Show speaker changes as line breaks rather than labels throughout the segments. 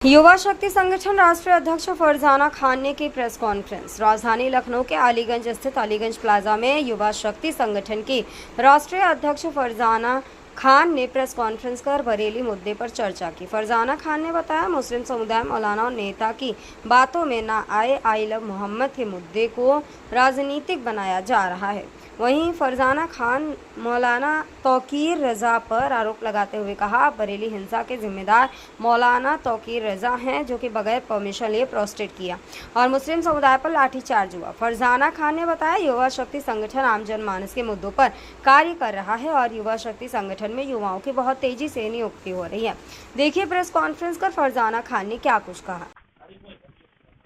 युवा शक्ति संगठन राष्ट्रीय अध्यक्ष फरजाना खान ने की प्रेस कॉन्फ्रेंस। राजधानी लखनऊ के अलीगंज स्थित अलीगंज प्लाजा में युवा शक्ति संगठन की राष्ट्रीय अध्यक्छ फरजाना खान ने प्रेस कॉन्फ्रेंस कर बरेली मुद्दे पर चर्चा की। फरजाना खान ने बताया, मुस्लिम समुदाय मौलाना और नेता की बातों में ना आए आई लव मोहम्मद के मुद्दे को राजनीतिक बनाया जा रहा है। वहीं फरजाना खान मौलाना तौकीर रजा पर आरोप लगाते हुए कहा, बरेली हिंसा के जिम्मेदार मौलाना तौकीर रजा हैं, जो कि बगैर परमिशन लिए प्रोस्टेट किया और मुस्लिम समुदाय पर लाठीचार्ज हुआ। फरजाना खान ने बताया, युवा शक्ति संगठन आम जनमानस के मुद्दों पर कार्य कर रहा है और युवा शक्ति संगठन में युवाओं की बहुत तेजी से नियुक्ति हो रही है। देखिए प्रेस कॉन्फ्रेंस कर फरजाना खान ने क्या कुछ कहा।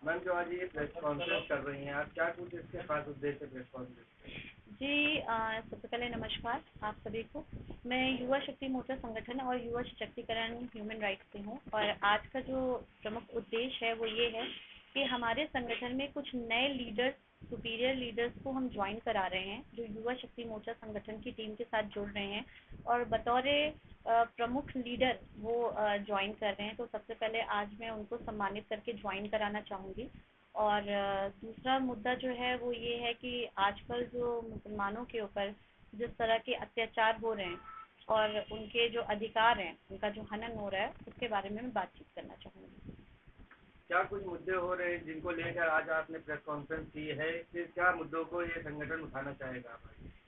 मैम, जो आज ये प्रेस कॉन्फ्रेंस कर रही हैं आप, क्या कुछ इसके खास उद्देश्य प्रेस कॉन्फ्रेंस?
जी, सबसे पहले नमस्कार आप सभी को। मैं युवा शक्ति मोर्चा संगठन और युवा सशक्तिकरण ह्यूमन राइट्स से हूँ और आज का जो प्रमुख उद्देश्य है वो ये है कि हमारे संगठन में कुछ नए लीडर्स, सुपीरियर लीडर्स को हम ज्वाइन करा रहे हैं, जो युवा शक्ति मोर्चा संगठन की टीम के साथ जुड़ रहे हैं और बतौर प्रमुख लीडर वो ज्वाइन कर रहे हैं। तो सबसे पहले आज मैं उनको सम्मानित करके ज्वाइन कराना चाहूँगी। और दूसरा मुद्दा जो है वो ये है कि आजकल जो मुसलमानों के ऊपर जिस तरह के अत्याचार हो रहे हैं और उनके जो अधिकार हैं, उनका जो हनन हो रहा है, उसके बारे में मैं बातचीत करना चाहूँगी।
क्या कुछ मुद्दे हो रहे हैं जिनको लेकर आज आपने प्रेस कॉन्फ्रेंस की है? फिर क्या मुद्दों को ये संगठन उठाना चाहेगा?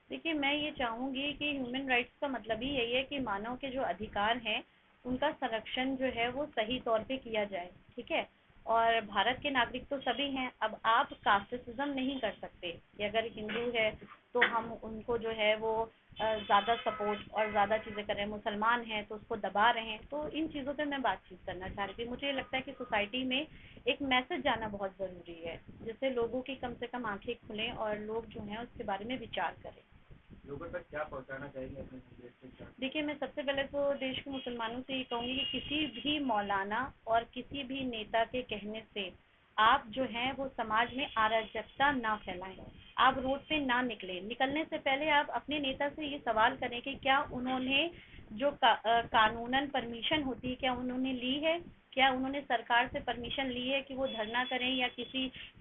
देखिए, मैं ये चाहूँगी कि ह्यूमन राइट्स का मतलब ही यही है कि मानव के जो अधिकार हैं उनका संरक्षण जो है वो सही तौर पे किया जाए, ठीक है। और भारत के नागरिक तो सभी हैं। अब आप कास्टिज्म नहीं कर सकते कि अगर हिंदू है तो हम उनको जो है वो ज़्यादा सपोर्ट और ज़्यादा चीज़ें कर रहे हैं, मुसलमान हैं तो उसको दबा रहे हैं। तो इन चीज़ों पे मैं बातचीत करना चाह रही थी। मुझे लगता है कि सोसाइटी में एक मैसेज जाना बहुत ज़रूरी है, जिससे लोगों की कम से कम आंखें खुलें और लोग जो हैं उसके बारे में विचार करें।
लोगों तक क्या पहुंचाना चाहिए अपने संदेश के साथ?
देखिए, मैं सबसे पहले तो देश के मुसलमानों से ये कहूँगी कि किसी भी मौलाना और किसी भी नेता के कहने से आप जो हैं वो समाज में अराजकता ना फैलाएं। आप रोड पे ना निकलें। निकलने से पहले आप अपने नेता से ये सवाल करें कि क्या उन्होंने जो कानूनन परमिशन होती है, क्या उन्होंने ली है? क्या उन्होंने सरकार से परमिशन ली है कि वो धरना करें या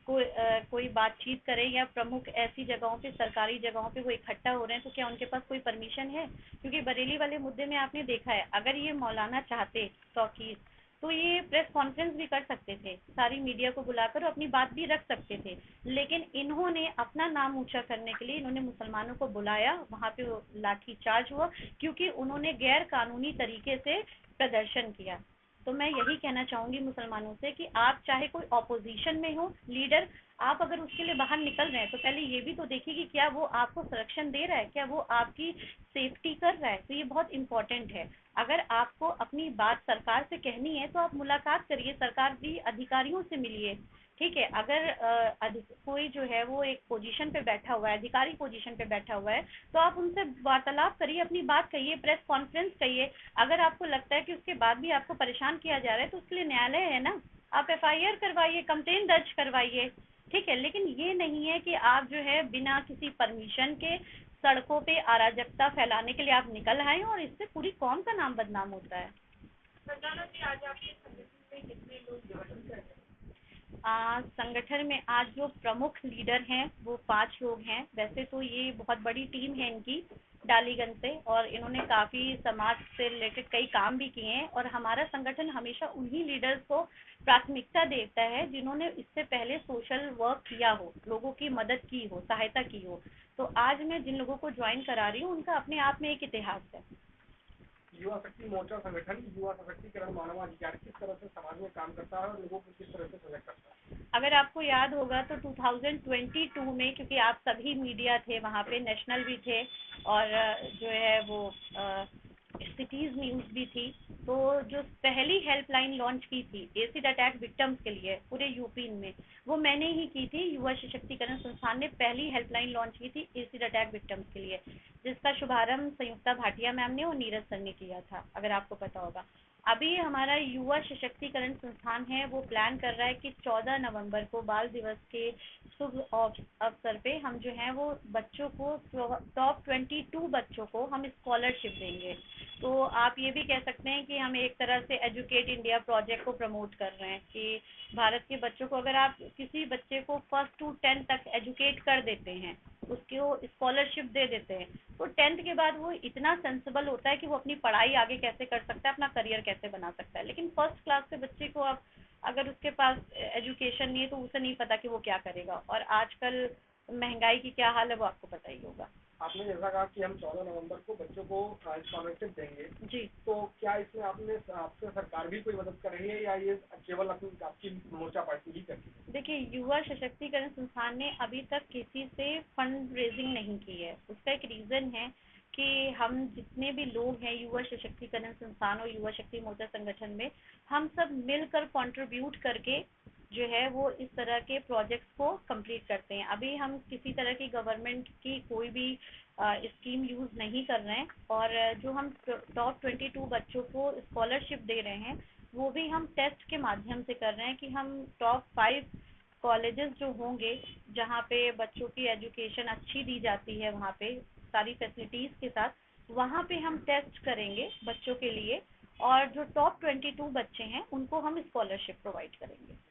कोई बातचीत करें या प्रमुख ऐसी जगहों पे, सरकारी जगहों पे वो इकट्ठा हो रहे हैं, तो क्या उनके पास कोई परमिशन है? क्योंकि बरेली वाले मुद्दे में आपने देखा है, अगर ये मौलाना चाहते तौकीर तो ये प्रेस कॉन्फ्रेंस भी कर सकते थे, सारी मीडिया को बुलाकर अपनी बात भी रख सकते थे। लेकिन इन्होंने अपना नाम ऊंचा करने के लिए इन्होंने मुसलमानों को बुलाया, वहाँ पे लाठी चार्ज हुआ क्योंकि उन्होंने गैर कानूनी तरीके से प्रदर्शन किया। तो मैं यही कहना चाहूँगी मुसलमानों से कि आप चाहे कोई ऑपोजिशन में हो लीडर, आप अगर उसके लिए बाहर निकल रहे हैं तो पहले ये भी तो देखिए कि क्या वो आपको संरक्षण दे रहा है, क्या वो आपकी सेफ्टी कर रहा है। तो ये बहुत इंपॉर्टेंट है। अगर आपको अपनी बात सरकार से कहनी है तो आप मुलाकात करिए, सरकार भी अधिकारियों से मिलिए, ठीक है। अगर कोई जो है वो एक पोजीशन पे बैठा हुआ है, अधिकारी पोजीशन पे बैठा हुआ है, तो आप उनसे वार्तालाप करिए, अपनी बात कहिए, प्रेस कॉन्फ्रेंस कहिए। अगर आपको लगता है कि उसके बाद भी आपको परेशान किया जा रहा है तो उसके लिए न्यायालय है ना, आप एफआईआर करवाइए, कंप्लेंट दर्ज करवाइए, ठीक है। लेकिन ये नहीं है कि आप जो है बिना किसी परमिशन के सड़कों पे अराजकता फैलाने के लिए आप निकल आए और इससे पूरी कौम का नाम बदनाम होता है।
सरदाना जी, आज आपके संगठन में कितने लोग ज्वाइन कर रहे हैं?
संगठन में आज जो प्रमुख लीडर हैं वो 5 लोग हैं। वैसे तो ये बहुत बड़ी टीम है इनकी, डालीगंज से, और इन्होंने काफ़ी समाज से रिलेटेड कई काम भी किए हैं और हमारा संगठन हमेशा उन्हीं लीडर्स को प्राथमिकता देता है जिन्होंने इससे पहले सोशल वर्क किया हो, लोगों की मदद की हो, सहायता की हो। तो आज मैं जिन लोगों को ज्वाइन करा रही हूँ उनका अपने आप में एक इतिहास है।
युवा शक्ति मोर्चा संगठन युवा सशक्तिकरण मानवाधिकार किस तरह से समाज में काम करता है और लोगों को किस तरह से सजग करता है?
अगर आपको याद होगा तो 2022 में, क्योंकि आप सभी मीडिया थे वहाँ पे, नेशनल भी थे और जो है वो सिटीज़ न्यूज़ भी थी, तो जो पहली हेल्पलाइन लॉन्च की थी एसिड अटैक विक्टिम्स के लिए पूरे यूपी में, वो मैंने ही की थी। युवा सशक्तिकरण संस्थान ने पहली हेल्पलाइन लॉन्च की थी एसिड अटैक विक्टिम्स के लिए, जिसका शुभारंभ संयुक्ता भाटिया मैम ने और नीरज सर ने किया था, अगर आपको पता होगा। अभी हमारा युवा सशक्तिकरण संस्थान है वो प्लान कर रहा है कि 14 नवंबर को बाल दिवस के शुभ अवसर पे हम जो है वो बच्चों को टॉप 22 बच्चों को हम स्कॉलरशिप देंगे। तो आप ये भी कह सकते हैं कि हम एक तरह से एजुकेट इंडिया प्रोजेक्ट को प्रमोट कर रहे हैं कि भारत के बच्चों को, अगर आप किसी बच्चे को 1st to 10th तक एजुकेट कर देते हैं, उसको स्कॉलरशिप दे देते हैं, तो 10th के बाद वो इतना सेंसिबल होता है कि वो अपनी पढ़ाई आगे कैसे कर सकता है, अपना करियर कैसे बना सकता है। लेकिन फर्स्ट क्लास के बच्चे को आप, अगर उसके पास एजुकेशन नहीं है तो उसे नहीं पता कि वो क्या करेगा, और आजकल महंगाई की क्या हाल है वो आपको पता ही होगा।
आपने जैसा कहा कि हम 14 नवंबर को बच्चों को स्कॉलरशिप देंगे,
जी,
तो क्या इसमें आपसे सरकार भी कोई मदद कर रही है या ये केवल आपकी मोर्चा पार्टी ही कर रही है?
देखिए, युवा सशक्तिकरण संस्थान ने अभी तक किसी से फंड रेजिंग नहीं की है। उसका एक रीज़न है कि हम जितने भी लोग हैं युवा सशक्तिकरण संस्थान और युवा शक्ति मोर्चा संगठन में, हम सब मिलकर कंट्रीब्यूट करके जो है वो इस तरह के प्रोजेक्ट्स को कंप्लीट करते हैं। अभी हम किसी तरह की गवर्नमेंट की कोई भी स्कीम यूज़ नहीं कर रहे हैं, और जो हम टॉप 22 बच्चों को स्कॉलरशिप दे रहे हैं वो भी हम टेस्ट के माध्यम से कर रहे हैं कि हम टॉप 5 कॉलेजेस जो होंगे जहाँ पे बच्चों की एजुकेशन अच्छी दी जाती है, वहाँ पे सारी फैसिलिटीज़ के साथ, वहाँ पे हम टेस्ट करेंगे बच्चों के लिए, और जो टॉप 22 बच्चे हैं उनको हम स्कॉलरशिप प्रोवाइड करेंगे।